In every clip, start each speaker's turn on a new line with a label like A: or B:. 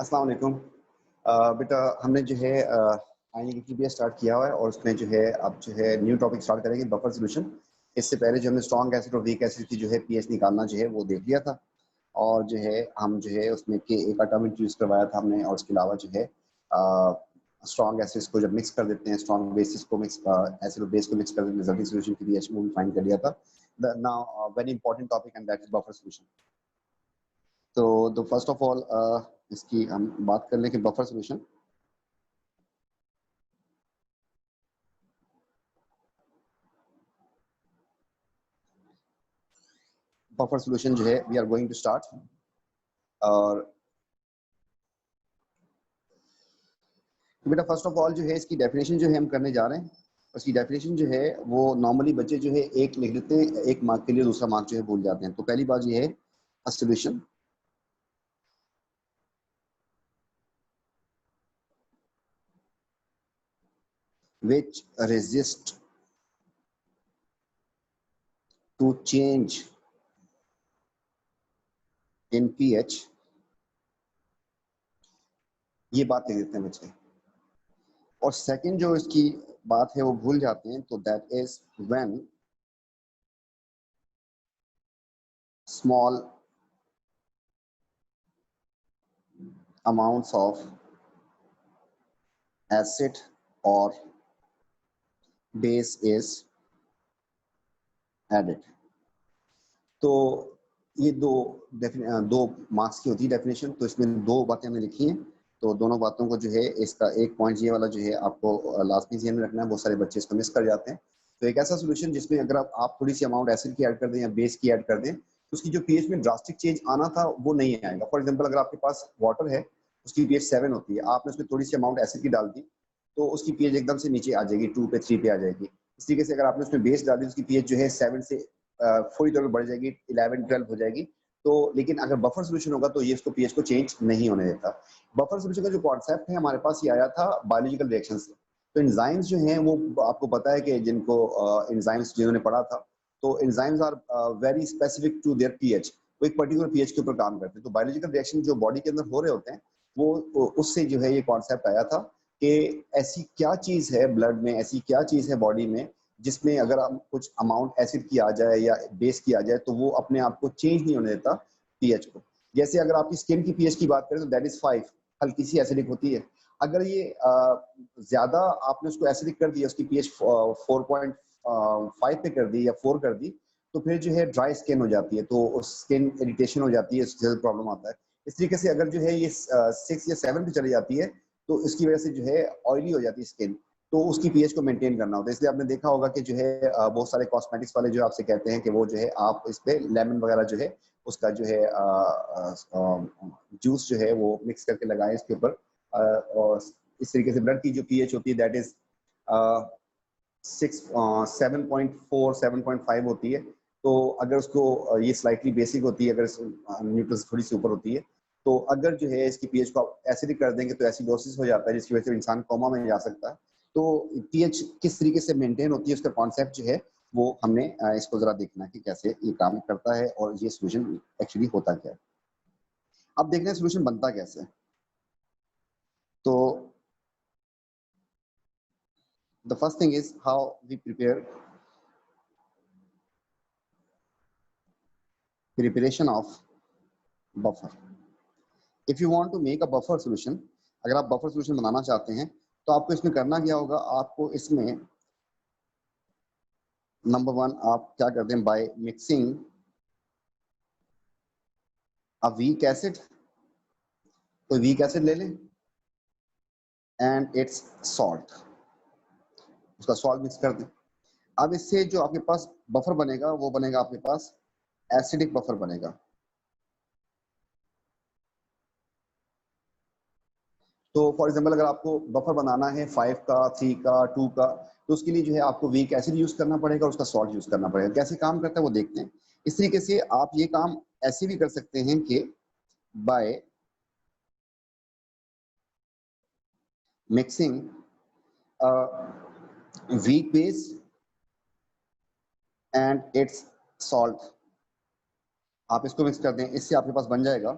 A: अस्सलाम वालेकुम। बेटा हमने जो है INET स्टार्ट किया हुआ है और उसमें जो है अब जो है न्यू टॉपिक स्टार्ट करेंगे बफर सॉल्यूशन। इससे पहले जो हमने स्ट्रॉन्ग एसिड और वीक एसिड की जो है पीएच निकालना जो है वो देख लिया था और जो है हम जो है उसमें के एक एटम इंट्रोड्यूस करवाया था हमने और उसके अलावा जो है स्ट्रॉन्ग एसिड्स को जब मिक्स कर देते हैं स्ट्रॉन्ग बेसिस को मिक्स एसिड और बेस को मिक्स कर देते हैं रिजल्टिंग सॉल्यूशन की पीएच वो भी फाइंड कर लिया था। The now very important topic and that is buffer solution. तो फर्स्ट ऑफ ऑल इसकी हम बात कर लें कि बफर सॉल्यूशन जो है we are going to start. और बेटा फर्स्ट ऑफ ऑल जो है इसकी डेफिनेशन जो है हम करने जा रहे हैं। उसकी डेफिनेशन जो है वो नॉर्मली बच्चे जो है एक लिख देते हैं, एक मार्क के लिए दूसरा मार्क जो है भूल जाते हैं। तो पहली बात ये है a solution which resist to change in pH। ये बात लिख देते हैं बच्चे। और सेकंड जो इसकी बात है वो भूल जाते हैं, तो that is when small amounts of acid or base is added। तो ये दो मार्क्स की होती है डेफिनेशन। तो इसमें दो बातें हमने लिखी हैं, तो दोनों बातों को जो है इसका एक पॉइंट ये वाला जो है आपको लास्ट में ध्यान में रखना है। बहुत सारे बच्चे इसको मिस कर जाते हैं। तो एक ऐसा सोल्यूशन जिसमें अगर आप थोड़ी सी अमाउंट एसिड की ऐड कर दें या बेस की ऐड कर दें तो उसकी जो पीएच में ड्रास्टिक चेंज आना था वो नहीं आएगा। फॉर एग्जाम्पल अगर आपके पास वाटर है, उसकी पीएच 7 होती है, आपने उसमें थोड़ी सी अमाउंट एसिड की डाल दी तो उसकी पीएच एकदम से नीचे आ जाएगी, 2 पे 3 पे आ जाएगी। इस तरीके से अगर आपने उसमें बेस डाल दी उसकी पीएच जो है 7 से थोड़ी देर में बढ़ जाएगी, 11-12 हो जाएगी। तो लेकिन अगर बफर सोल्यूशन होगा तो ये इसको पीएच को चेंज नहीं होने देता। बफर सोल्यूशन का जो कॉन्सेप्ट है हमारे पास ये आया था बायोलॉजिकल रिएक्शन से। तो एंजाइम्स जो हैं वो आपको पता है कि जिनको एंजाइम्स जिन्होंने पढ़ा था, तो enzymes are very specific to their pH. वो एक पर्टिकुलर पीएच के ऊपर काम करते हैं। तो बायोलॉजिकल रिएक्शन जो बॉडी के अंदर हो रहे होते हैं वो उससे जो है ये कॉन्सेप्ट आया था कि ऐसी क्या चीज है ब्लड में, ऐसी क्या चीज है बॉडी में जिसमें अगर हम कुछ अमाउंट एसिड की आ जाए या बेस की आ जाए तो वो अपने आप को चेंज नहीं होने देता पीएच को। जैसे अगर आपकी स्किन की पीएच की बात करें तो दैट इज 5, हल्की सी एसिडिक होती है। अगर ये ज्यादा आपने उसको एसिडिक कर दिया, उसकी पीएच 4.5 पे कर दी या 4 कर दी, तो फिर जो है ड्राई स्किन हो जाती है, तो उस स्किन इरिटेशन हो जाती है, इससे प्रॉब्लम आता है। इस तरीके से अगर जो है ये 6 या 7 पे चली जाती है तो इसकी वजह से जो है ऑयली हो जाती है स्किन, तो उसकी पीएच को मेंटेन करना होता है। इसलिए आपने देखा होगा कि जो है बहुत सारे कॉस्मेटिक्स वाले जो आपसे कहते हैं कि वो जो है आप इस पे लेमन वगैरह जो है उसका जो है जूस जो है वो मिक्स करके लगाएं इसके ऊपर। और इस तरीके से ब्लड की जो पीएच होती है दैट इज 7.4 7.5 होती है। तो अगर उसको ये स्लाइटली बेसिक होती है, अगर न्यूट्रल थोड़ी सी ऊपर होती है, तो अगर जो है इसकी पीएच को एसिडिक कर देंगे तो एसिडोसिस हो जाता है जिसकी वजह से इंसान कोमा में जा सकता है। तो पीएच किस तरीके से मेंटेन होती है उसका कॉन्सेप्ट जो है वो हमने इसको जरा देखना है कि कैसे ये काम करता है और ये सोल्यूशन एक्चुअली होता क्या है। अब देखना है सोल्यूशन बनता कैसे। तो the first thing is how we preparation of buffer. If you want to make a buffer solution, अगर आप बफर सोल्यूशन बनाना चाहते हैं तो आपको इसमें करना क्या होगा। आपको इसमें नंबर 1 आप क्या करते हैं, by mixing a weak acid, तो वीक एसिड ले लें एंड इट्स सॉल्ट, उसका सॉल्ट मिक्स कर दें। अब इससे जो आपके पास बफर बनेगा वो बनेगा आपके पास एसिडिक बफर बनेगा। तो फॉर एग्जांपल अगर आपको बफर बनाना है 5 का, 3 का, 2 का, तो उसके लिए जो है आपको वीक एसिड यूज करना पड़ेगा और उसका सॉल्ट यूज करना पड़ेगा। कैसे काम करता है वो देखते हैं। इस तरीके से आप ये काम ऐसे भी कर सकते हैं कि by mixing weak base and it's salt, आप इसको मिक्स कर दें। इससे आपके पास बन जाएगा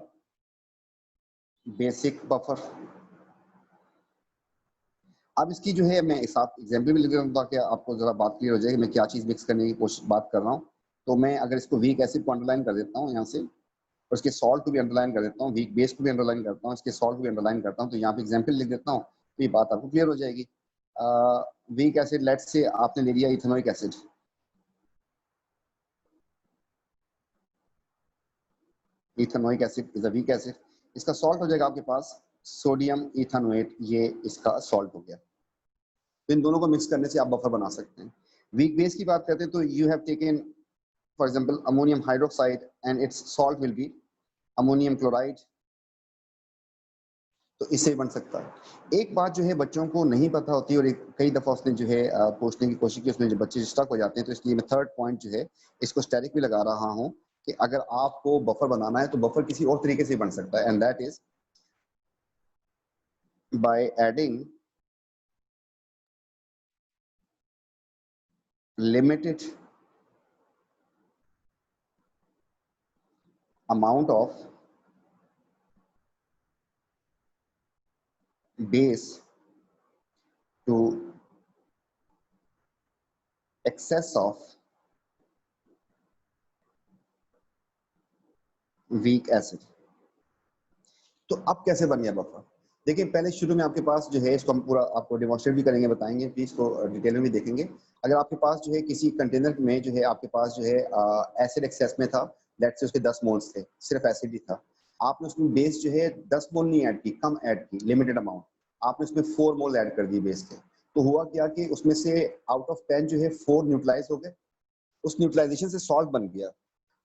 A: बेसिक बफर। अब इसकी जो है मैं साथ एग्जाम्पल भी लिख रहा हूँ ताकि आपको जरा बात क्लियर हो जाए कि मैं क्या चीज़ मिक्स करने की कोशिश बात कर रहा हूँ। तो मैं अगर इसको वीक एसिड को अंडरलाइन कर देता हूँ यहाँ से, और इसके सॉल्ट को भी अंडरलाइन कर देता हूँ, वीक बेस को भी अंडरलाइन करता हूँ, इसके सॉल्ट को भी अंडरलाइन करता हूँ, तो यहाँ पे एग्जाम्पल लिख देता हूँ, तो ये बात आपको क्लियर हो जाएगी। वीक एसिड लेट्स से आपने ले लिया ethanoic acid, ethanoic acid is a weak acid, इसका सॉल्ट हो जाएगा आपके पास सोडियम इथेनोएट, ये इसका सॉल्ट हो गया। तो इन दोनों को मिक्स करने से आप बफर बना सकते हैं। वीक बेस की बात करते हैं तो you have taken for example ammonium hydroxide and it's salt will be ammonium chloride, तो इससे बन सकता है। एक बात जो है बच्चों को नहीं पता होती और कई दफ़ा उसने जो है पूछने की कोशिश की, उसमें जो बच्चे स्टक हो जाते हैं, तो इसलिए मैं थर्ड पॉइंट जो है इसको स्टैटिक भी लगा रहा हूँ कि अगर आपको बफर बनाना है तो बफर किसी और तरीके से बन सकता है, and that is by adding limited amount of base to excess of weak acid। तो अब कैसे बन गया बफर? देखिए पहले शुरू में आपके पास जो है, इसको हम पूरा आपको डेमोन्स्ट्रेट भी करेंगे, बताएंगे, प्लीज को डिटेल में भी देखेंगे। अगर आपके पास जो है किसी कंटेनर में जो है आपके पास जो है एसिड एक्सेस में था, लेट्स से उसके 10 मोल्स थे, सिर्फ एसिड ही था, आपने उसमें बेस जो है 10 मोल नहीं ऐड की, कम ऐड की, लिमिटेड अमाउंट, आपने उसमें 4 मोल ऐड कर दिए बेस के, तो हुआ क्या कि उसमें से आउट ऑफ 10 जो है 4 न्यूट्रलाइज हो गए, उस न्यूट्रलाइजेशन से सॉल्ट बन गया,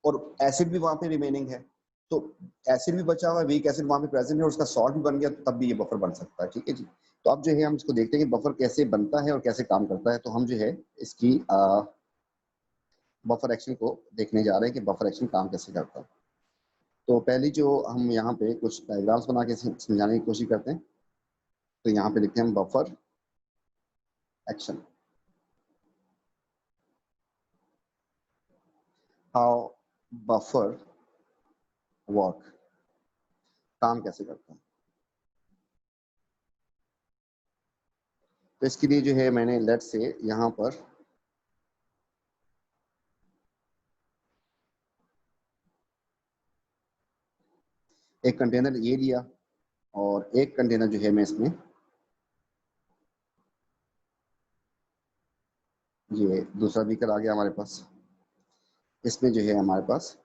A: और एसिड भी वहां पे रिमेनिंग है, तो एसिड भी बचा हुआ है, वीक एसिड वहां पे प्रेजेंट है, और उसका सॉल्ट भी बन गया, तो तब भी ये बफर बन सकता है। ठीक है जी। तो अब जो है हम इसको देखते हैं कि बफर कैसे बनता है और कैसे काम करता है। तो हम जो है इसकी बफर एक्शन को देखने जा रहे हैं कि बफर एक्शन काम कैसे करता है। तो पहली जो हम यहाँ पे कुछ डायग्राम्स बना के समझाने की कोशिश करते हैं। तो यहाँ पे लिखते हैं हम buffer action, how buffer work, काम कैसे करता है। तो इसके लिए जो है मैंने लेट से यहाँ पर एक कंटेनर ये लिया, और एक कंटेनर जो है मैं इसमें ये दूसरा बीकर आ गया हमारे पास, इसमें जो है हमारे पास,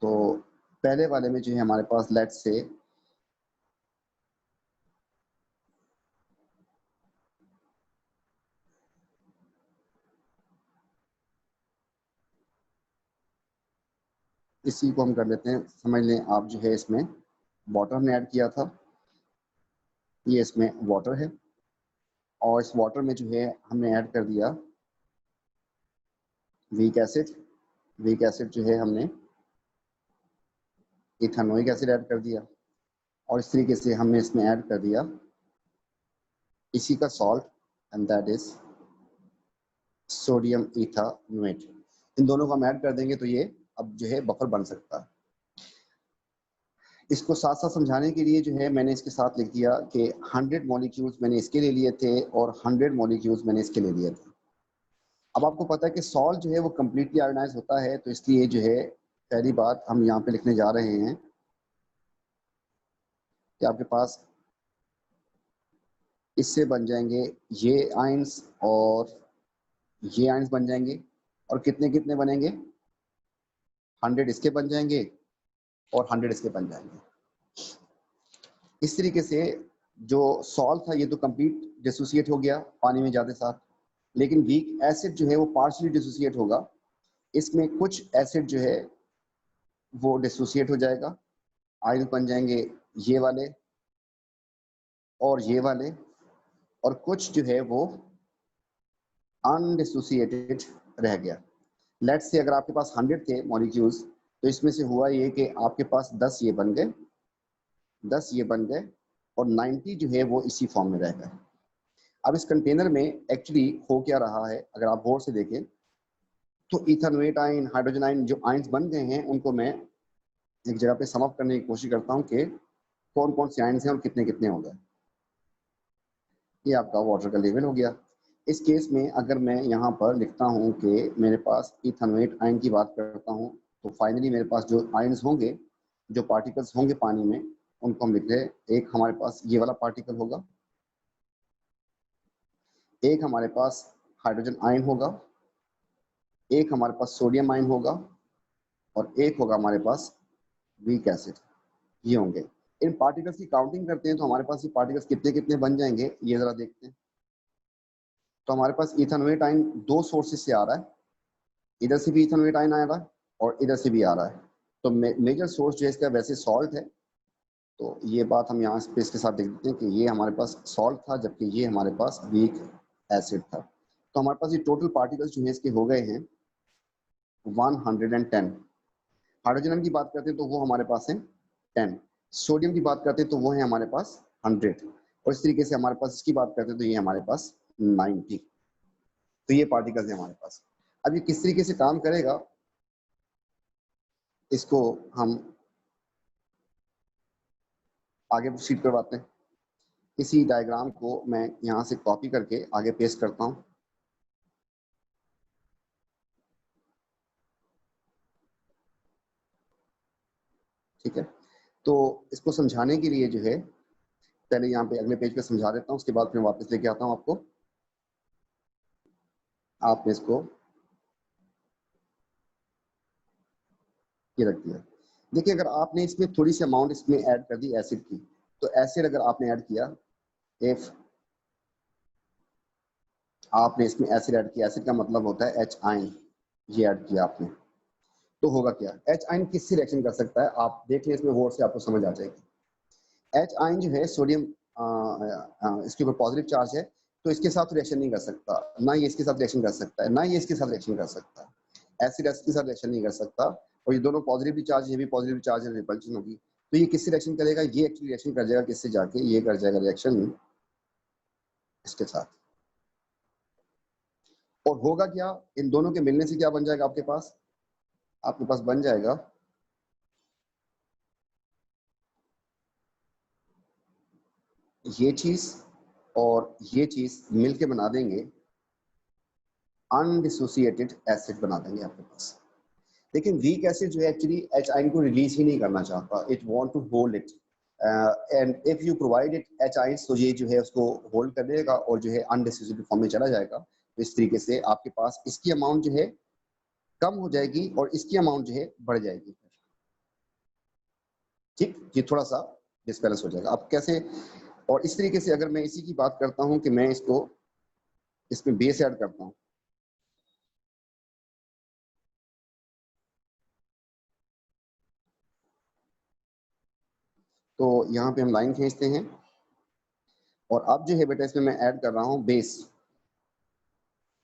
A: तो पहले वाले में जो है हमारे पास लेट से इसी को हम कर लेते हैं, समझ लें आप, जो है इसमें वाटर हमने ऐड किया था, ये इसमें वाटर है, और इस वाटर में जो है हमने ऐड कर दिया वीक एसिड, वीक एसिड जो है हमने इथेनोइक एसिड ऐड कर दिया, और इस तरीके से हमने इसमें ऐड कर दिया इसी का salt, and that is sodium ethanoate. इन दोनों को हम ऐड कर देंगे तो ये अब जो है बफर बन सकता है। इसको साथ साथ समझाने के लिए जो है मैंने इसके साथ लिख दिया कि 100 मॉलिक्यूल्स मैंने इसके ले लिए थे और 100 मॉलिक्यूल्स मैंने इसके ले लिए थे। अब आपको पता है कि सॉल्ट जो है वो कम्प्लीटली आयोनाइज होता है, तो इसलिए जो है पहली बात हम यहाँ पे लिखने जा रहे हैं कि आपके पास इससे बन जाएंगे ये आयंस, और ये आयंस बन जाएंगे, और कितने कितने बनेंगे, 100 इसके बन जाएंगे और 100 इसके बन जाएंगे। इस तरीके से जो सॉल्ट था ये तो कंप्लीट डिसोसिएट हो गया पानी में जाते साथ, लेकिन वीक एसिड जो है वो पार्शियली डिसोसिएट होगा, इसमें कुछ एसिड जो है वो डिसोसिएट हो जाएगा, आयन बन जाएंगे ये वाले और ये वाले, और कुछ जो है वो अनडिसोसिएटेड रह गया। लेट्स से अगर आपके पास 100 थे मॉलिक्यूल्स, तो इसमें से हुआ ये कि आपके पास 10 ये बन गए, 10 ये बन गए, और 90 जो है वो इसी फॉर्म में रह गए। अब इस कंटेनर में एक्चुअली हो क्या रहा है, अगर आप गौर से देखें तो इथेनोएट आयन, हाइड्रोजन आयन जो आयंस बन गए हैं उनको मैं एक जगह पे सम अप करने की कोशिश करता हूँ कि कौन कौन से आयन्स हैं और कितने कितने हो गए। ये आपका वाटर का लेवल हो गया। इस केस में अगर मैं यहाँ पर लिखता हूँ कि मेरे पास इथेनोएट आयन की बात करता हूँ, तो फाइनली मेरे पास जो आयन्स होंगे, जो पार्टिकल्स होंगे पानी में, उनको हम लिख रहे हैं। एक हमारे पास ये वाला पार्टिकल होगा, एक हमारे पास हाइड्रोजन आयन होगा, एक हमारे पास सोडियम आयन होगा, और एक होगा हमारे पास वीक एसिड। ये होंगे। इन पार्टिकल्स की काउंटिंग करते हैं तो हमारे पास ये पार्टिकल्स कितने कितने बन जाएंगे, ये जरा देखते हैं। तो हमारे पास इथेनोएट आयन दो सोर्सेज से आ रहा है, इधर से भी इथेनोएट आयन आ रहा है और इधर से भी आ रहा है। तो मेजर सोर्स जो है इसका वैसे सॉल्ट है, तो ये बात हम यहाँ पे इसके साथ देख देते हैं कि ये हमारे पास सॉल्ट था, जबकि ये हमारे पास वीक एसिड था। तो हमारे पास ये टोटल पार्टिकल्स जो है इसके हो गए हैं 110। हाइड्रोजन की बात करते हैं तो वो हमारे पास है 10, सोडियम की बात करते हैं तो वो है हमारे पास 100, और इस तरीके से हमारे पास इसकी बात करते हैं तो ये हमारे पास 90। तो ये पार्टिकल्स है हमारे पास। अब ये किस तरीके से काम करेगा, इसको हम आगे प्रोसीड करवाते हैं। इसी डायग्राम को मैं यहाँ से कॉपी करके आगे पेस्ट करता हूँ। ठीक है, तो इसको समझाने के लिए जो है पहले यहाँ पे अगले पेज पे समझा देता हूँ, उसके बाद फिर वापस लेके आता हूँ आपको। आपने इसको ये रख दिया। देखिए, अगर आपने इसमें थोड़ी सी अमाउंट इसमें ऐड कर दी एसिड की, तो एसिड अगर आपने ऐड किया, इफ आपने इसमें एसिड ऐड किया, एसिड का मतलब होता है एच आयन, ये ऐड किया आपने, तो होगा क्या, एच आयन किससे रिएक्शन कर सकता है, आप देख लें इसमें गौर से, आपको समझ आ जाएगी। एच आयन जो है सोडियम, इसके ऊपर पॉजिटिव चार्ज है, तो इसके साथ रिएक्शन नहीं कर सकता, ना ये इसके साथ रिएक्शन कर सकता है, ना ये इसके साथ रिएक्शन कर सकता है। एसिड एसिड के साथ रिएक्शन नहीं कर सकता, और ये दोनों पॉजिटिव चार्ज, ये भी पॉजिटिव चार्ज है, रिपल्शन होगी। तो ये किससे रिएक्शन करेगा, ये एक्चुअली रिएक्शन कर जाएगा किससे जाके, ये कर जाएगा रिएक्शन इसके साथ। और होगा क्या, इन दोनों के मिलने से क्या बन जाएगा आपके पास, आपके पास बन जाएगा ये चीज और ये चीज मिलके बना देंगे अनडिसोसिएटेड एसिड, बना देंगे आपके पास। लेकिन वीक एसिड जो है एक्चुअली एच आयन को रिलीज ही नहीं करना चाहता, it want to hold it, and if you provide it H ions, तो ये जो है उसको होल्ड कर देगा और जो है अनडिसोसिएटेड फॉर्म में चला जाएगा। तो इस तरीके से आपके पास इसकी अमाउंट जो है कम हो जाएगी और इसकी अमाउंट जो है बढ़ जाएगी। ठीक, ये थोड़ा सा डिसबैलेंस हो जाएगा। अब कैसे, और इस तरीके से अगर मैं इसी की बात करता हूं कि मैं इसको इसमें बेस ऐड करता हूं, तो यहाँ पे हम लाइन खींचते हैं, और अब जो है बेटा इसमें मैं ऐड कर रहा हूँ base.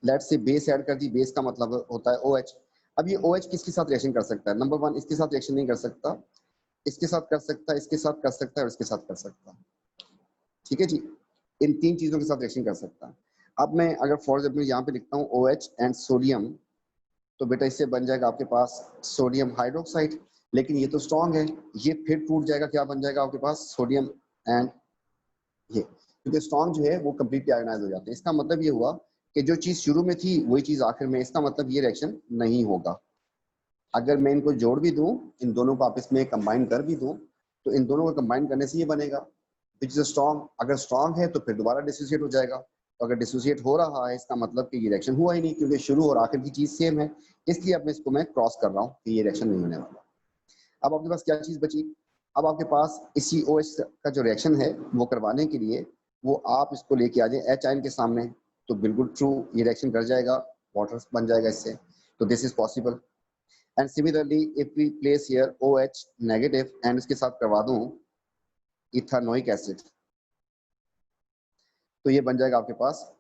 A: Let's say base add कर दी, बेस का मतलब होता है OH। अब ये OH किसके साथ रिएक्शन कर सकता है, नंबर वन इसके साथ रिएक्शन नहीं कर सकता, इसके साथ कर सकता है, इसके साथ कर सकता है, और इसके साथ कर सकता है। ठीक है जी, इन तीन चीजों के साथ रिएक्शन कर सकता है। अब मैं अगर फॉर एग्जाम्पल यहाँ पे लिखता हूँ OH एंड सोडियम, तो बेटा इससे बन जाएगा आपके पास सोडियम हाइड्रोक्साइड। लेकिन ये तो स्ट्रॉन्ग है, ये फिर टूट जाएगा, क्या बन जाएगा आपके पास सोडियम एंड ये, क्योंकि स्ट्रॉन्ग जो है वो कंप्लीटली आयोनाइज हो जाते हैं। इसका मतलब ये हुआ कि जो चीज शुरू में थी वही चीज आखिर में, इसका मतलब ये रिएक्शन नहीं होगा। अगर मैं इनको जोड़ भी दूं, इन दोनों को आपस में कंबाइन कर भी दूं, तो इन दोनों को कंबाइन करने से ये बनेगा विच इज स्ट्रॉन्ग। अगर स्ट्रॉन्ग है तो फिर दोबारा डिसोसिएट हो जाएगा, तो अगर डिसोसिएट हो रहा है इसका मतलब कि ये रिएक्शन हुआ ही नहीं, क्योंकि शुरू और आखिर की चीज सेम है। इसलिए अब इसको मैं क्रॉस कर रहा हूँ कि ये रिएक्शन नहीं होने वाला। अब आपके पास क्या चीज बची, अब आपके पास इसी OH का जो रिएक्शन है वो करवाने के लिए वो आप इसको लेके आ जाए एच आयन के सामने, तो बिल्कुल ट्रू, ये रिएक्शन कर जाएगा, वाटर बन जाएगा इससे। तो this is possible. And similarly if we place here OH negative and इसके साथ करवा दूं इथेनोइक एसिड, तो ये बन जाएगा आपके पास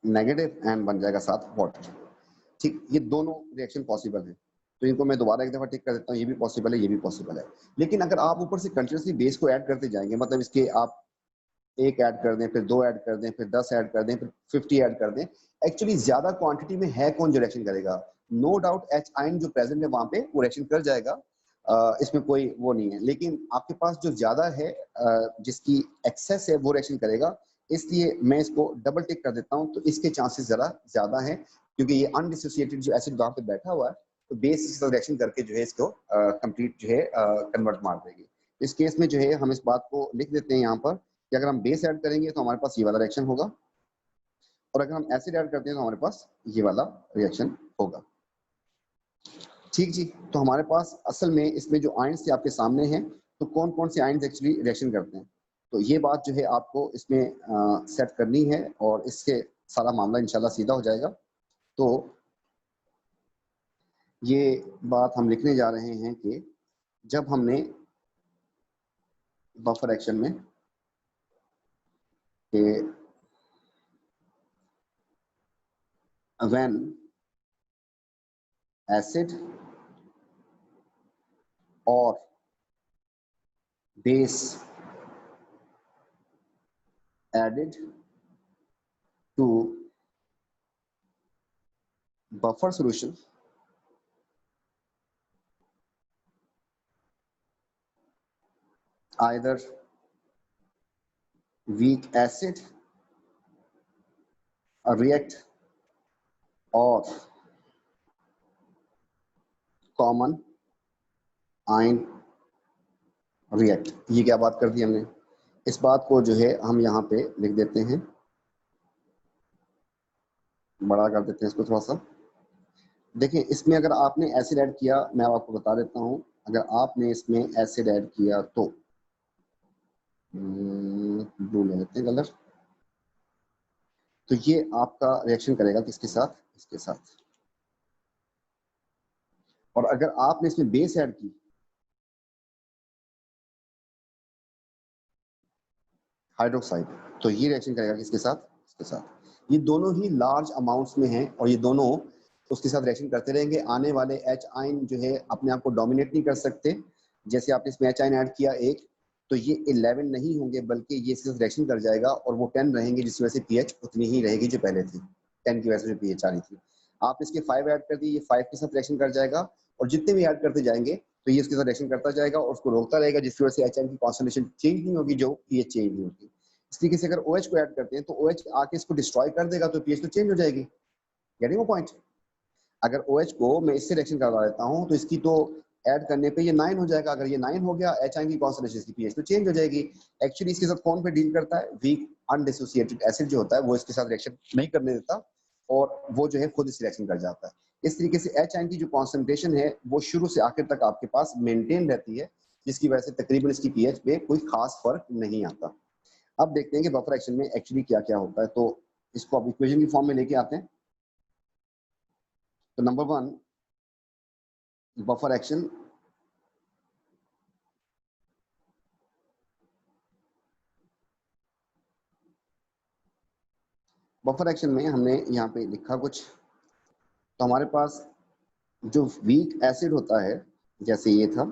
A: नेगेटिव एंड बन जाएगा साथ वाटर। ठीक, ये दोनों रिएक्शन पॉसिबल है। तो इनको मैं दोबारा एक दफा टिक कर देता हूँ, ये भी पॉसिबल है, ये भी पॉसिबल है। लेकिन अगर आप ऊपर से कंटिन्यूसली बेस को ऐड करते जाएंगे, मतलब इसके आप एक ऐड कर दें, फिर 2 ऐड कर दें, फिर 10 ऐड कर दें, फिर 50 ऐड कर दें। एक्चुअली ज्यादा क्वांटिटी में है कौन जो रिएक्शन करेगा? नो डाउट एच आयन जो प्रेजेंट है वहां पे वो रिएक्शन कर जाएगा, इसमें कोई वो नहीं है। लेकिन आपके पास जो ज्यादा है, जिसकी एक्सेस है, वो रिएक्शन करेगा। इसलिए मैं इसको डबल टिक कर देता हूँ, तो इसके चांसेस जरा ज्यादा है, क्योंकि ये अनडिसोसिएटेड जो एसिड वहां पे बैठा हुआ है, तो बेस के साथ रिएक्शन करके जो है इसको कंप्लीट जो है कन्वर्ट मार देगी। इस केस में जो है हम इस बात को लिख देते हैं यहाँ पर कि अगर हम बेस ऐड करेंगे तो हमारे पास ये वाला रिएक्शन होगा, और अगर हम एसिड ऐड करते हैं तो हमारे पास ये वाला रिएक्शन होगा। ठीक जी। तो हमारे पास असल में इसमें जो आयन्स थे आपके सामने हैं, तो कौन कौन से आयन्स एक्चुअली रिएक्शन करते हैं, तो ये बात जो है आपको इसमें सेट करनी है, और इससे सारा मामला इंशाल्लाह सीधा हो जाएगा। तो ये बात हम लिखने जा रहे हैं कि जब हमने बफर एक्शन में कि when acid or base added to buffer solution, either weak acid react or common ion react। ये क्या बात कर दी हमने? इस बात को जो है हम यहाँ पे लिख देते हैं, बड़ा कर देते हैं इसको थोड़ा सा। देखिए, इसमें अगर आपने एसिड ऐड किया, मैं आपको बता देता हूँ, अगर आपने इसमें एसिड ऐड किया तो ब्लू ले लेते हैं कलर, तो ये आपका रिएक्शन करेगा किसके साथ? इसके साथ। और अगर आपने इसमें बेस ऐड की, हाइड्रोक्साइड, तो ये रिएक्शन करेगा किसके साथ? इसके साथ। ये दोनों ही लार्ज अमाउंट्स में हैं, और ये दोनों उसके साथ रिएक्शन करते रहेंगे। आने वाले एच आयन जो है अपने आप को डोमिनेट नहीं कर सकते। जैसे आपने इसमें एच आयन ऐड किया एक, तो ये 11 नहीं होंगे, बल्कि ये इसके साथ रिएक्शन कर जाएगा, और वो 10 रहेंगे, जिसकी वजह से पीएच उतनी ही रहेगी जो पहले थी। 10 की वजह से जो पीएच आ रही थी। आप इसके 5 ऐड कर दिए, ये 5 के साथ रिएक्शन कर जाएगा, और जितने भी ऐड करते जाएंगे तो ये उसके साथ रिएक्शन करता जाएगा और उसको रोकता रहेगा, जिसकी वजह से एच आयन की कॉन्सेंट्रेशन चेंज नहीं होगी, जो पीएच चेंज नहीं होगी। इस तरीके से अगर OH को ऐड करते हैं तो OH आके इसको डिस्ट्रॉय कर देगा, तो पीएच तो चेंज हो जाएगी। गेटिंग वो पॉइंट? अगर OH को मैं इससे रिएक्शन करवा देता हूँ, तो इसकी तो ऐड करने पे ये 9 हो जाएगा। अगर ये 9 हो गया, एच आयन की कॉन्सेंट्रेशन, इसकी पीएच तो चेंज हो जाएगी। एक्चुअली इसके साथ कौन पे डील करता है? वीक अनडिसोसिएटेड एसिड जो होता है, वो इसके साथ रिएक्शन नहीं करने देता, और वो जो है खुद इस रिएक्शन कर जाता है। इस तरीके से एच आयन की जो कॉन्सेंट्रेशन है वो शुरू से आखिर तक आपके पास मेंटेन रहती है, जिसकी वजह से तकरीबन इसकी पीएच पे कोई खास फर्क नहीं आता। अब देखते हैं कि बफर एक्शन में एक्चुअली क्या क्या होता है। तो इसको अब इक्वेशन की फॉर्म में लेके आते हैं। तो number 1, buffer action buffer action में हमने यहाँ पे लिखा कुछ, तो हमारे पास जो वीक एसिड होता है, जैसे ये था,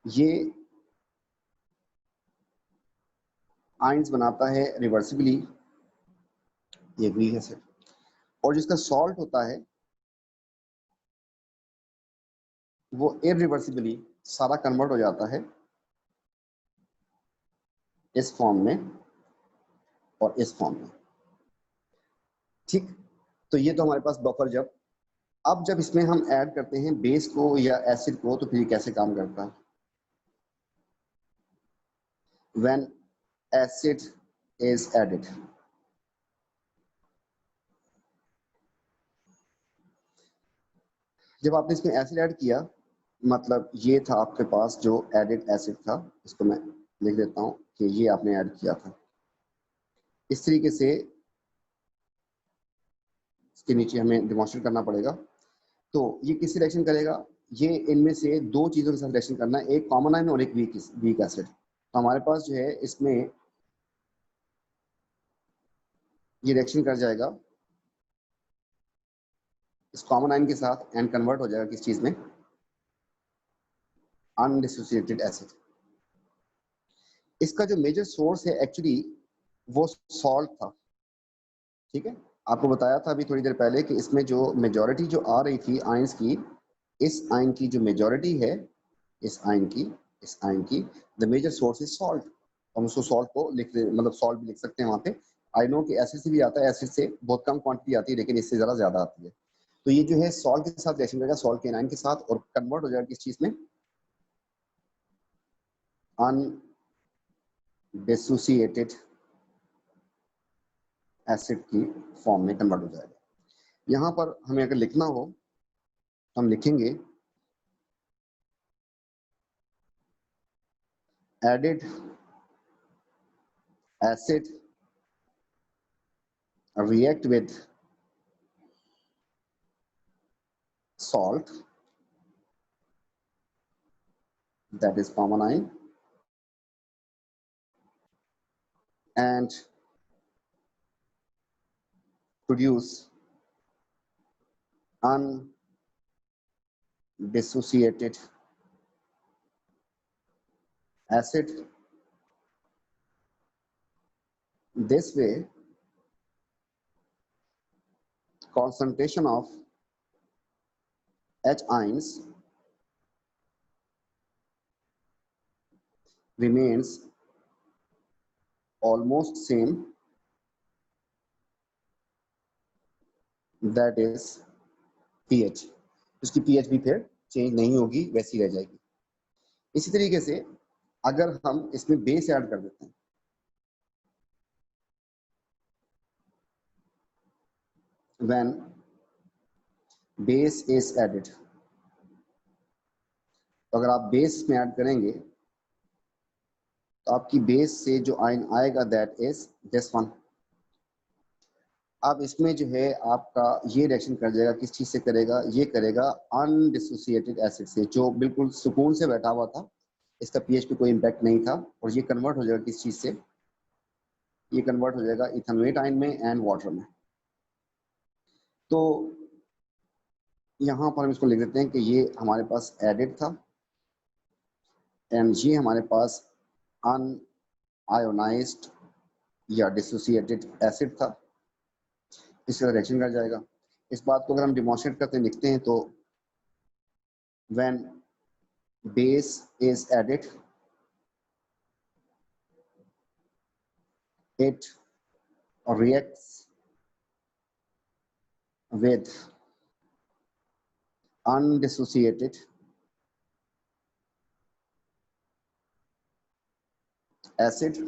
A: ये आयंस बनाता है रिवर्सिबली, ये वीक एसिड, और जिसका सॉल्ट होता है वो इरिवर्सिबली सारा कन्वर्ट हो जाता है इस फॉर्म में और इस फॉर्म में। ठीक, तो ये तो हमारे पास बफर। जब अब जब इसमें हम ऐड करते हैं बेस को या एसिड को, तो फिर ये कैसे काम करता है? when acid is added, जब आपने इसमें एसिड ऐड किया, मतलब ये था आपके पास जो एडेड एसिड था, इसको मैं लिख देता हूं कि ये आपने ऐड किया था। इस तरीके से इसके नीचे हमें डिमॉन्स्ट्रेट करना पड़ेगा। तो ये किससे रिएक्शन करेगा? ये इनमें से दो चीजों के साथ रिएक्शन करना है, एक कॉमन आयन और एक वीक एसिड। तो हमारे पास जो है इसमें ये रिएक्शन कर जाएगा इस कॉमन आयन के साथ, एंड कन्वर्ट हो जाएगा किस चीज में? Undissociated acid. इसका जो मेजर सोर्स है एक्चुअली वो सॉल्ट था, ठीक है। आपको बताया था अभी थोड़ी देर पहले कि इसमें जो मेजॉरिटी जो आ रही थी आयंस की, इस आयन की जो मेजॉरिटी है, इस आयन की the major source is salt. हम उसको सॉल्ट को लिख मतलब सॉल्ट भी लिख सकते हैं वहाँ पे। आई नो कि एसिड से भी आता है, एसिड से बहुत कम क्वांटिटी आती है लेकिन इससे ज़रा ज़्यादा आती है। तो ये जो है सॉल्ट के साथ रिएक्शन करेगा, सॉल्ट के आयन के साथ, और कन्वर्ट हो जाएगा किस चीज़ में, अनडिसोसिएटेड एसिड की फॉर्म में कन्वर्ट हो जाएगा। यहाँ पर हमें अगर लिखना हो तो हम लिखेंगे added acid react with salt, that is common ion, and produce undissociated acid. This way, concentration of H ions remains almost same, that is pH. उसकी pH भी फिर चेंज नहीं होगी, वैसी रह जाएगी। इसी तरीके से अगर हम इसमें बेस ऐड कर देते हैं, when base is added, तो अगर आप बेस में ऐड करेंगे तो आपकी बेस से जो आयन आएगा दैट इज दिस वन। अब इसमें जो है आपका ये रिएक्शन कर जाएगा, किस चीज से करेगा, ये करेगा अनडिसोसिएटेड एसिड से, जो बिल्कुल सुकून से बैठा हुआ था, इसका पीएच पे कोई इम्पैक्ट नहीं था, और ये कन्वर्ट हो जाएगा किस चीज से, ये कन्वर्ट हो जाएगा इथेनोएट आयन में एंड वाटर में। तो यहाँ पर हम इसको लिख देते हैं कि ये हमारे पास एडिड था एंड ये हमारे पास अनआयोनाइज्ड या डिसोसिएटेड एसिड था, इसका रिएक्शन कर जाएगा। इस बात को अगर हम डिमॉन्स्ट्रेट करते लिखते हैं तो when base is added it reacts with undissociated acid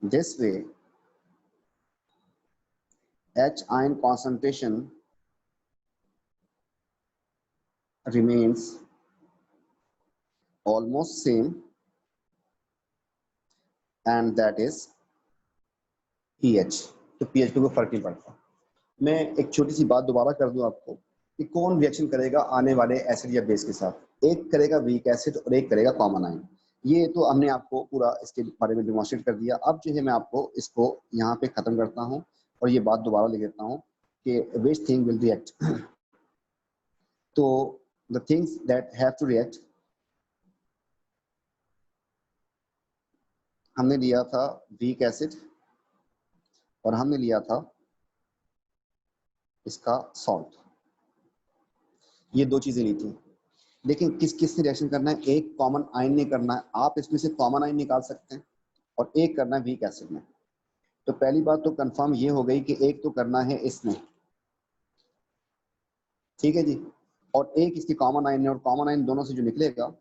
A: this way H ion concentration remains almost same and that is pH। तो pH पे कोई फर्क नहीं पड़ता। मैं एक छोटी सी बात दोबारा कर दूं आपको कि कौन रिएक्शन करेगा आने वाले एसिड या बेस के साथ। एक करेगा वीक एसिड और एक करेगा कॉमन आयन। ये तो हमने आपको पूरा इसके बारे में डिमॉन्स्ट्रेट कर दिया। अब जो है मैं आपको इसको यहाँ पे खत्म करता हूँ और ये बात दोबारा लिख देता हूँ कि विच थिंग विल रिएक्ट। तो the things that have to react, हमने लिया था वीक एसिड और हमने लिया था इसका सॉल्ट, ये दो चीजें ली थी। लेकिन किस किस से रिएक्शन करना है, एक कॉमन आयन ने करना है। आप इसमें से कॉमन आयन निकाल सकते हैं और एक करना है वीक एसिड में। तो पहली बात तो कंफर्म ये हो गई कि एक तो करना है इसमें, ठीक है जी, और एक इसकी कॉमन आयन है, और कॉमन आयन दोनों से जो निकलेगा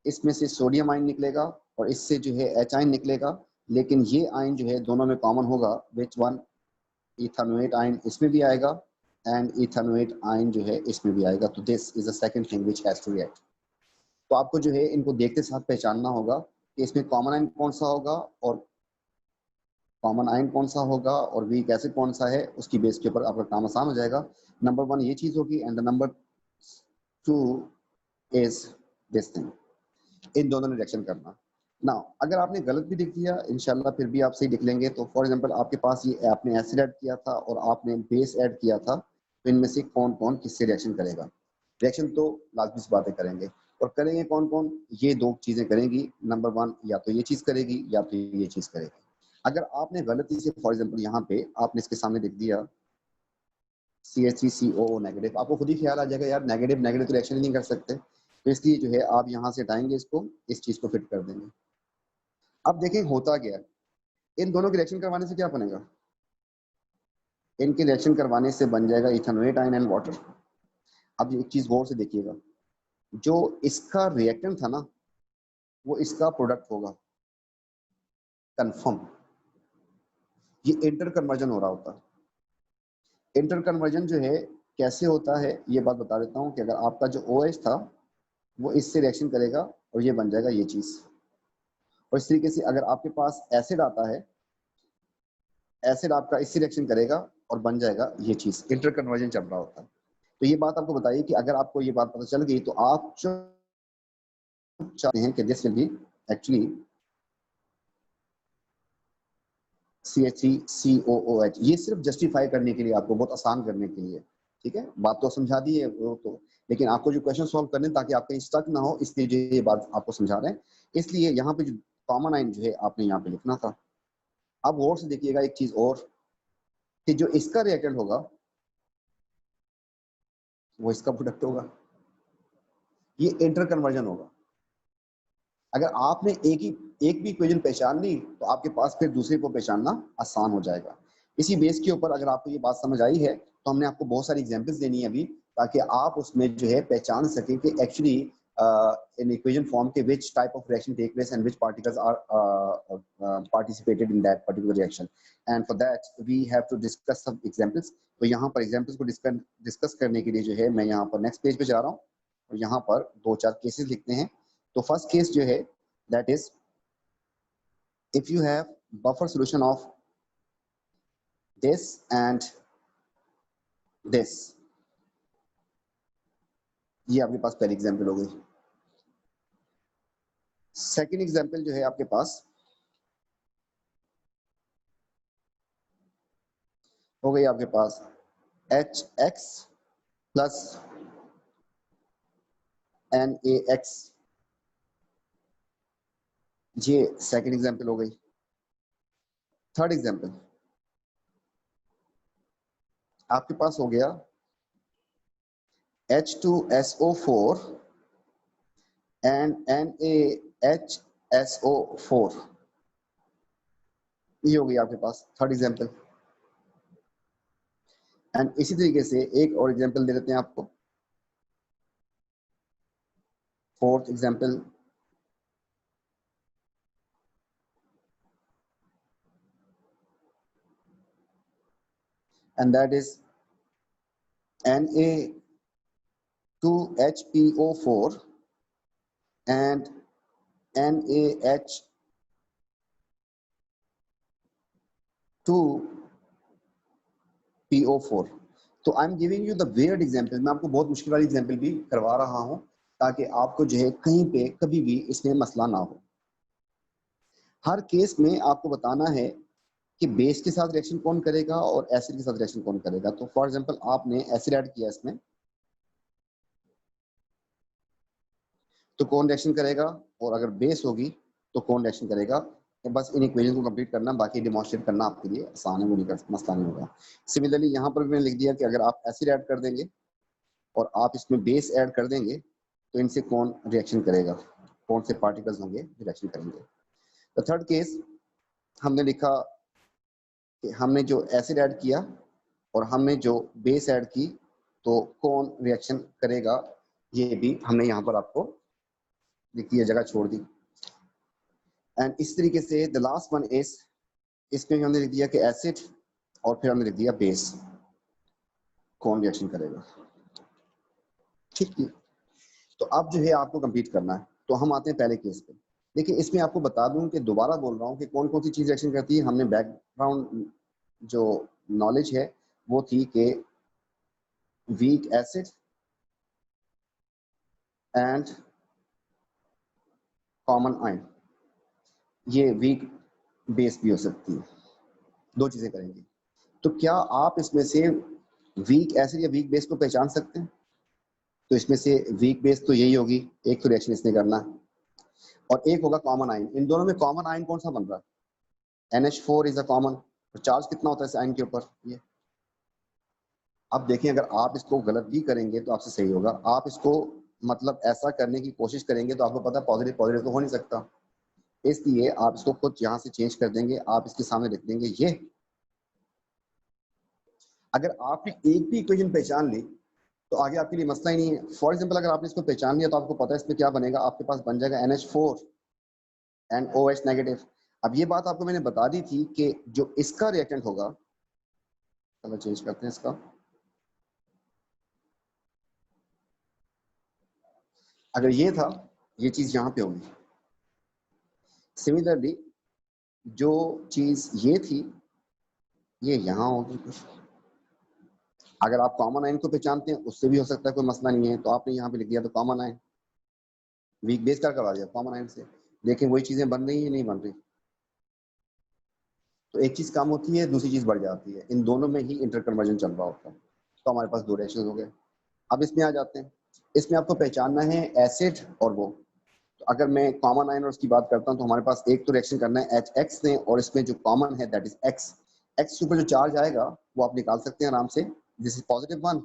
A: इसमें से सोडियम आयन निकलेगा और इससे जो है एच आयन निकलेगा। लेकिन ये आयन जो है दोनों में कॉमन होगा, विच वन, इथेनोएट आयन इसमें भी आएगा एंड इथेनोएट आयन जो है इसमें भी आएगा। तो this is the second thing which has to react. तो आपको जो है इनको देखते साथ पहचानना होगा कि इसमें कॉमन आयन कौन सा होगा और कॉमन आयन कौन सा होगा और वीक एसिड कौन सा है। उसकी बेस के ऊपर आपका काम आसान हो जाएगा। नंबर वन ये चीज होगी and the number two is this thing. इन दोनों ने रिएक्शन करना ना। अगर आपने गलत भी लिख दिया इंशाल्लाह फिर भी आप सही लिख लेंगे। तो फॉर एग्जांपल आपके पास ये आपने एसिड ऐड किया था और आपने बेस ऐड किया था, तो इनमें से कौन कौन किससे रिएक्शन करेगा। रिएक्शन तो लाजमी सी बातें करेंगे, और करेंगे कौन कौन, ये दो चीजें करेंगी। नंबर वन, या तो ये चीज करेगी या तो ये चीज करेगी। अगर आपने गलती से फॉर एग्जाम्पल यहाँ पे आपने इसके सामने लिख दिया CH3COO नेगेटिव, आपको खुद ही ख्याल आ जाएगा यार नेगेटिव नेगेटिव तो रिएक्शन ही नहीं कर सकते, तो इसलिए जो है आप यहाँ से हटाएंगे इसको, इस चीज को फिट कर देंगे। अब देखें होता क्या है, इन दोनों की रिएक्शन करवाने से क्या बनेगा, इनके रिएक्शन करवाने से बन जाएगा इथेनोएट आयन एंड वाटर। अब एक चीज गौर से देखिएगा, जो इसका रिएक्टेंट था ना वो इसका प्रोडक्ट होगा, कंफर्म। ये इंटर कन्वर्जन हो रहा होता है। इंटर कन्वर्जन जो है कैसे होता है ये बात बता देता हूँ कि अगर आपका जो OH था वो इससे रिएक्शन करेगा और ये बन जाएगा ये चीज, और इस तरीके से अगर आपके पास एसिड आता है, एसिड आपका इससे रिएक्शन करेगा और बन जाएगा ये चीज, इंटर कन्वर्जन चल रहा होता है। तो ये बात आपको बताइए कि अगर आपको ये बात पता चल गई तो आप जो चाहते हैं कि this will be actually CH3COOH, ये सिर्फ जस्टिफाई करने के लिए, आपको बहुत आसान करने के लिए, ठीक है, बात तो समझा दी है वो तो, लेकिन आपको जो क्वेश्चन सॉल्व करने ताकि आप कहीं स्टक ना हो, इसलिए जो ये बात आपको समझा रहे हैं। इसलिए यहाँ पे जो कॉमन आइन जो है आपने यहाँ पे लिखना था। अब गौर से देखिएगा एक चीज और, कि जो इसका रिएक्टेंट होगा वो इसका प्रोडक्ट होगा, ये इंटर कन्वर्जन होगा। अगर आपने एक भी इक्वेशन पहचान ली तो आपके पास फिर दूसरे को पहचानना आसान हो जाएगा। इसी बेस के ऊपर अगर आपको ये बात समझ आई है तो हमने आपको बहुत सारी एग्जांपल्स देनी है अभी, ताकि आप उसमें जो है पहचान सकें कि एक्चुअली इन इक्वेशन फॉर्म के which type of reaction take place and which particles are participated in that particular reaction, and for that we have to discuss some examples। तो यहाँ पर एग्जांपल्स को डिस्कस करने के लिए जो है मैं यहाँ पर नेक्स्ट पेज पे जा रहा हूँ और यहाँ पर 2-4 केसेस लिखते हैं। तो फर्स्ट केस जो है that is if you have buffer solution of this and this, ये आपके पास पहली एग्जांपल हो गई। सेकंड एग्जांपल जो है आपके पास हो गई आपके पास HX प्लस NaX, ये सेकंड एग्जांपल हो गई। थर्ड एग्जांपल आपके पास हो गया H2SO4 and NaHSO4, ये हो गई आपके पास थर्ड एग्जांपल। एंड इसी तरीके से एक और एग्जांपल दे देते हैं आपको, fourth example and that is Na2HPO4 and NaH2PO4। तो I am giving you the weird example, मैं आपको बहुत मुश्किल वाली एग्जांपल भी करवा रहा हूं ताकि आपको जो है कहीं पे कभी भी इसमें मसला ना हो। हर केस में आपको बताना है कि बेस के साथ रिएक्शन कौन करेगा और एसिड के साथ रिएक्शन कौन करेगा। तो फॉर एग्जांपल आपने एसिड ऐड किया इसमें, तो कौन रिएक्शन करेगा, और अगर बेस होगी तो कौन रिएक्शन करेगा। तो बस इन इक्वेशन को कंप्लीट करना, बाकी डेमोंस्ट्रेट करना आपके लिए आसान है, वो नहीं कर मसला नहीं होगा। सिमिलरली यहाँ पर भी मैंने लिख दिया कि अगर आप एसिड ऐड कर देंगे और आप इसमें बेस ऐड कर देंगे तो इनसे कौन रिएक्शन करेगा, कौन से पार्टिकल्स होंगे रिएक्शन करेंगे। तो थर्ड केस हमने लिखा कि हमने जो एसिड ऐड किया और हमने जो बेस ऐड की तो कौन रिएक्शन करेगा, ये भी हमने यहाँ पर आपको लिख दिया, जगह छोड़ दी। एंड इस तरीके से द लास्ट वन इज, इसमें हमने लिख दिया कि एसिड और फिर हमने लिख दिया बेस, कौन रिएक्शन करेगा। ठीक है, तो अब जो है आपको कंप्लीट करना है। तो हम आते हैं पहले केस पे। देखिए इसमें आपको बता दूं कि दोबारा बोल रहा हूं कि कौन कौन सी चीज रिएक्शन करती है। हमने बैकग्राउंड जो नॉलेज है वो थी कि weak acid and common ion, ये वीक बेस भी हो सकती है, दो चीजें करेंगे। तो क्या आप इसमें से वीक एसिड या वीक बेस को पहचान सकते हैं? तो इसमें से वीक बेस तो यही होगी, एक तो रिएक्शन इसने करना और एक होगा कॉमन आयन। इन दोनों में कॉमन आयन कौन सा बन रहा है? NH4 is a common. तो चार्ज कितना होता है इस आयन के ऊपर? ये अब देखें, अगर आप इसको गलत भी करेंगे तो आपसे सही होगा, आप इसको मतलब ऐसा करने की कोशिश करेंगे तो आपको पता है पॉजिटिव पॉजिटिव तो हो नहीं सकता, इसलिए आप इसको खुद यहाँ से चेंज कर देंगे, आप इसके सामने लिख देंगे ये। अगर आपने एक भी इक्वेशन पहचान ली तो आगे आपके लिए मसला ही नहीं है। फॉर एग्जाम्पल अगर आपने इसको पहचान लिया तो आपको पता है इसमें क्या बनेगा, आपके पास बन जाएगा NH4 एंड OH नेगेटिव। अब ये बात आपको मैंने बता दी थी कि जो इसका रिएक्टेंट होगा, चलो चेंज करते हैं इसका, अगर ये था, ये चीज यहाँ पे होगी। सिमिलरली जो चीज ये थी ये यहाँ होगी कुछ। अगर आप कॉमन आयन को पहचानते हैं उससे भी हो सकता है, कोई मसला नहीं है, तो आपने यहाँ पे लिख दिया तो कॉमन आयन, वीक बेस का करवा दिया कॉमन आयन से। लेकिन वही चीजें बन रही है नहीं बन रही, तो एक चीज कम होती है दूसरी चीज बढ़ जाती है, इन दोनों में ही इंटर कन्वर्जन चल रहा होता है। तो हमारे पास दो रिएक्शन हो गए। अब इसमें आ जाते हैं, इसमें आपको पहचानना है एसिड और वो। तो अगर मैं कॉमन आयन और उसकी बात करता हूँ तो हमारे पास एक तो रिएक्शन करना है HX ने, और इसमें जो कॉमन है दैट इज X। X के ऊपर जो चार्ज आएगा वो आप निकाल सकते हैं आराम से, दिस इज +1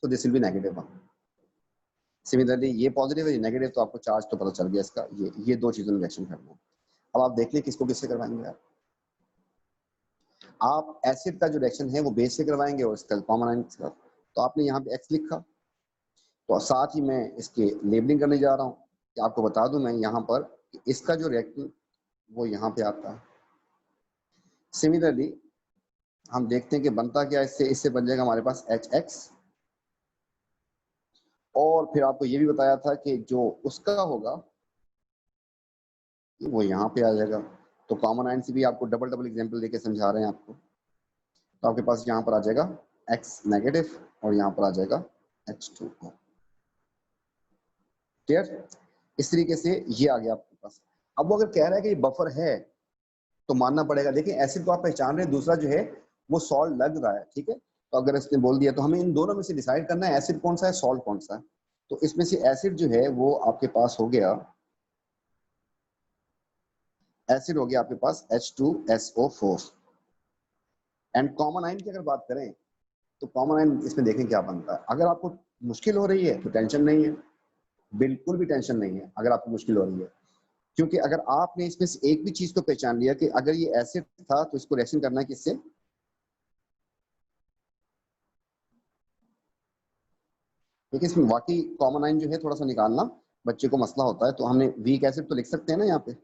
A: तो दिस विल बी -1। सिमिलरली ये पॉजिटिव है ये नेगेटिव, तो आपको चार्ज तो पता चल गया इसका, ये दो चीजों में रिएक्शन करना है। अब आप देख लें किसको किससे करवाएंगे यार। आप एसिड का जो रिएक्शन है वो बेस से करवाएंगे और इसका कॉमन आयन के साथ। तो आपने यहाँ पे X लिखा, तो साथ ही मैं इसके लेबलिंग करने जा रहा हूँ कि आपको बता दूं मैं यहाँ पर कि इसका जो रिएक्टेंट वो यहाँ पे आता है। सिमिलरली हम देखते हैं कि बनता क्या इससे, इससे बन जाएगा हमारे पास HX, और फिर आपको ये भी बताया था कि जो उसका होगा वो यहाँ पे आ जाएगा। तो कॉमन आयन से भी आपको डबल डबल एग्जांपल देके समझा रहे हैं आपको। तो आपके पास यहाँ पर आ जाएगा X नेगेटिव और यहाँ पर आ जाएगा H2O। क्लियर? इस तरीके से ये आ गया आपके पास। अब वो अगर कह रहा है कि ये बफर है तो मानना पड़ेगा। देखिए एसिड को आप पहचान रहे हैं, दूसरा जो है वो सॉल्ट लग रहा है, ठीक है। तो अगर इसने बोल दिया तो हमें इन दोनों में से डिसाइड करना है एसिड कौन सा है सॉल्ट कौन सा है। तो इसमें से एसिड जो है वो आपके पास हो गया, एसिड हो गया आपके पास H2SO4। एंड कॉमन आयन की अगर बात करें तो कॉमन आयन इसमें देखें क्या बनता है। अगर आपको मुश्किल हो रही है तो टेंशन नहीं है, बिल्कुल भी टेंशन नहीं है अगर आपको मुश्किल हो रही है, क्योंकि अगर आपने इसमें से एक भी चीज को पहचान लिया कि अगर ये एसिड था तो इसको रिएक्शन करना है किससे, देखिए इसमें वाकई कॉमन आयन जो है थोड़ा सा निकालना बच्चे को मसला होता है। तो हमने वीक एसिड तो लिख सकते हैं ना यहाँ पे,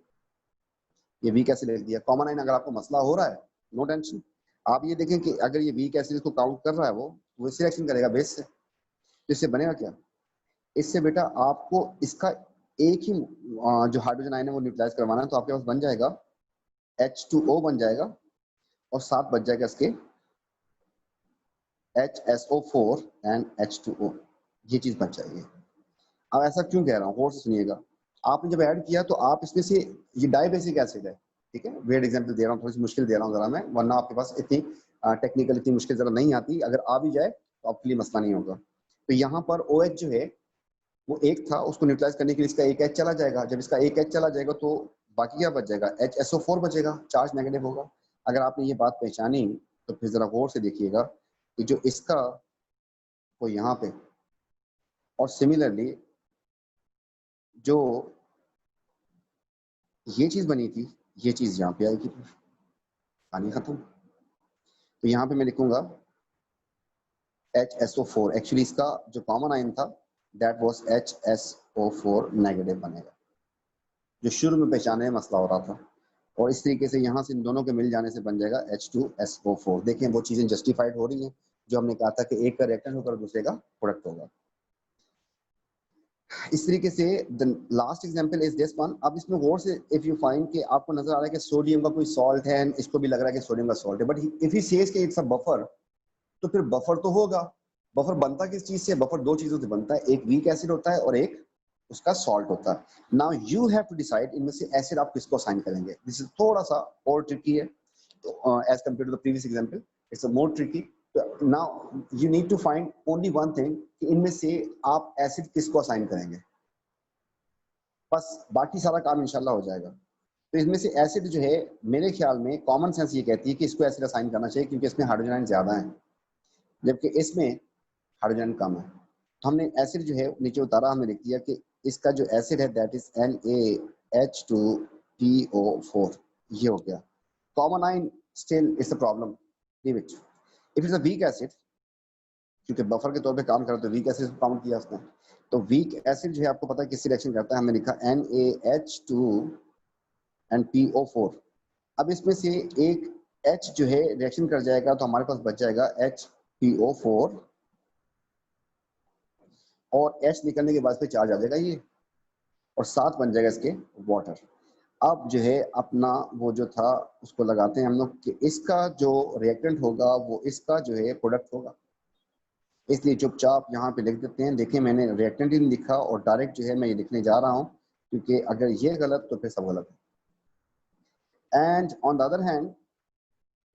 A: ये वीक एसिड लिख दिया। कॉमन आयन अगर आपको मसला हो रहा है नो टेंशन, आप ये देखें कि अगर ये वीक एसिड को काउंट कर रहा है वो इससे रिएक्शन करेगा बेस से। तो इससे बनेगा क्या, इससे बेटा आपको इसका एक ही जो हाइड्रोजन आयन है वो न्यूट्रलाइज करवाना है। तो आपके पास बन जाएगा H2O बन जाएगा और साथ बच जाएगा इसके HSO4 एंड H2O, ये चीज बच जाएगी। अब ऐसा क्यों कह रहा हूँ गौर से सुनिएगा। आपने जब ऐड किया तो आप इसमें से ये डाइबेसिक एसिड है, ठीक है, वेट एग्जांपल दे रहा हूँ, थोड़ी सी मुश्किल दे रहा हूँ जरा मैं, वरना आपके पास इतनी टेक्निकल इतनी मुश्किल जरा नहीं आती, अगर आ भी जाए तो आपके लिए मसला नहीं होगा। तो यहाँ पर OH जो है वो एक था, उसको न्यूट्रलाइज करने के लिए इसका एक H चला जाएगा। जब इसका एक H चला जाएगा तो बाकी क्या बच जाएगा, HSO4 बचेगा, चार्ज नेगेटिव होगा। अगर आपने ये बात पहचानी तो फिर जरा गौर से देखिएगा कि जो इसका वो यहाँ पे, और सिमिलरली जो ये चीज बनी थी ये चीज यहाँ पे आएगी, कहानी खत्म। तो यहाँ पे मैं लिखूंगा HSO4, एक्चुअली इसका जो कॉमन आयन था दैट वाज HSO4 नेगेटिव बनेगा, जो शुरू में पहचाने में मसला हो रहा था। और इस तरीके से यहाँ से इन दोनों के मिल जाने से बन जाएगा H2SO4। देखें वो चीजें जस्टिफाइड हो रही हैं जो हमने कहा था कि एक का रिएक्टेंट होकर दूसरे का प्रोडक्ट होगा। इस तरीके से the last example is this one. अब इसमें गौर से इफ यू फाइंड कि आपको नजर आ रहा है कि सोडियम का कोई सॉल्ट है, इसको भी लग रहा है कि सोडियम का सॉल्ट है, बट इफ ही सेज कि इट्स अ बफर, तो फिर बफर तो होगा। बफर बनता किस चीज से, बफर दो चीजों से बनता है, एक वीक एसिड होता है और एक उसका सॉल्ट होता है। Now you have to decide इनमें से एसिड आप किसको असाइन करेंगे। दिस इज थोड़ा सा और ट्रिकी है तो as compare to the previous example it's a more tricky. तो now you need to find only one thing कि इनमें से आप एसिड किसको असाइन करेंगे, बस बाकी सारा काम इंशाल्लाह हो जाएगा। तो इसमें से एसिड जो है मेरे ख्याल में कॉमन सेंस ये कहती है कि इसको एसिड असाइन करना चाहिए क्योंकि इसमें हाइड्रोजन आयन ज़्यादा है, जबकि इसमें हाइड्रोजन कम है। तो हमने एसिड जो है नीचे उतारा, हमने लिख दिया कि इसका जो एसिड है दैट इज NaH2PO4, ये हो गया। Common ion still is the problem, leave it. If it's a weak acid, क्योंकि बफर के तौर पे काम करता है, वीक एसिड काउंट किया उसने, तो वीक एसिड जो है आपको पता है किससे रिएक्शन करता है, हमने लिखा NaH2 एंड PO4। अब इसमें से एक H जो है रिएक्शन कर जाएगा तो हमारे पास बच जाएगा HPO4 और H निकलने के बाद पे चार्ज आ जाएगा ये, और साथ बन जाएगा इसके वाटर। अब जो है अपना वो जो था उसको लगाते हैं हम लोग कि इसका जो रिएक्टेंट होगा वो इसका जो है प्रोडक्ट होगा, इसलिए चुपचाप यहाँ पे लिख देते हैं। देखिए मैंने रिएक्टेंट ही नहीं लिखा और डायरेक्ट जो है मैं ये लिखने जा रहा हूँ, क्योंकि अगर ये गलत तो फिर सब गलत है। And on the other hand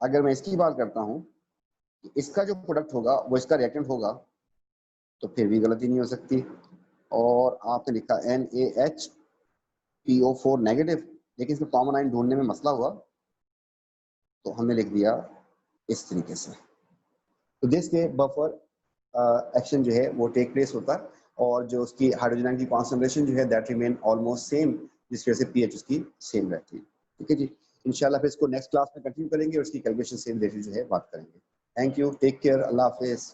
A: अगर मैं इसकी बात करता हूँ कि इसका जो प्रोडक्ट होगा वो इसका रिएक्टेंट होगा, तो फिर भी गलती नहीं हो सकती। और आपने लिखा NaHPO4 नेगेटिव, लेकिन इसमें कॉमन आयन ढूंढने में मसला हुआ तो हमने लिख दिया इस तरीके से। तो जिसके बफर एक्शन जो है वो टेक प्लेस होता है और जो उसकी हाइड्रोजन आयन की कॉन्सेंट्रेशन जो है दैट रिमेन ऑलमोस्ट सेम, जिस वजह से पीएच उसकी सेम रहती है। ठीक है जी, इंशाल्लाह फिर इसको नेक्स्ट क्लास में कंटिन्यू करेंगे और उसकी कैलकुलेशन से रिलेटेड जो है बात करेंगे। थैंक यू, टेक केयर, अल्लाह हाफिज़।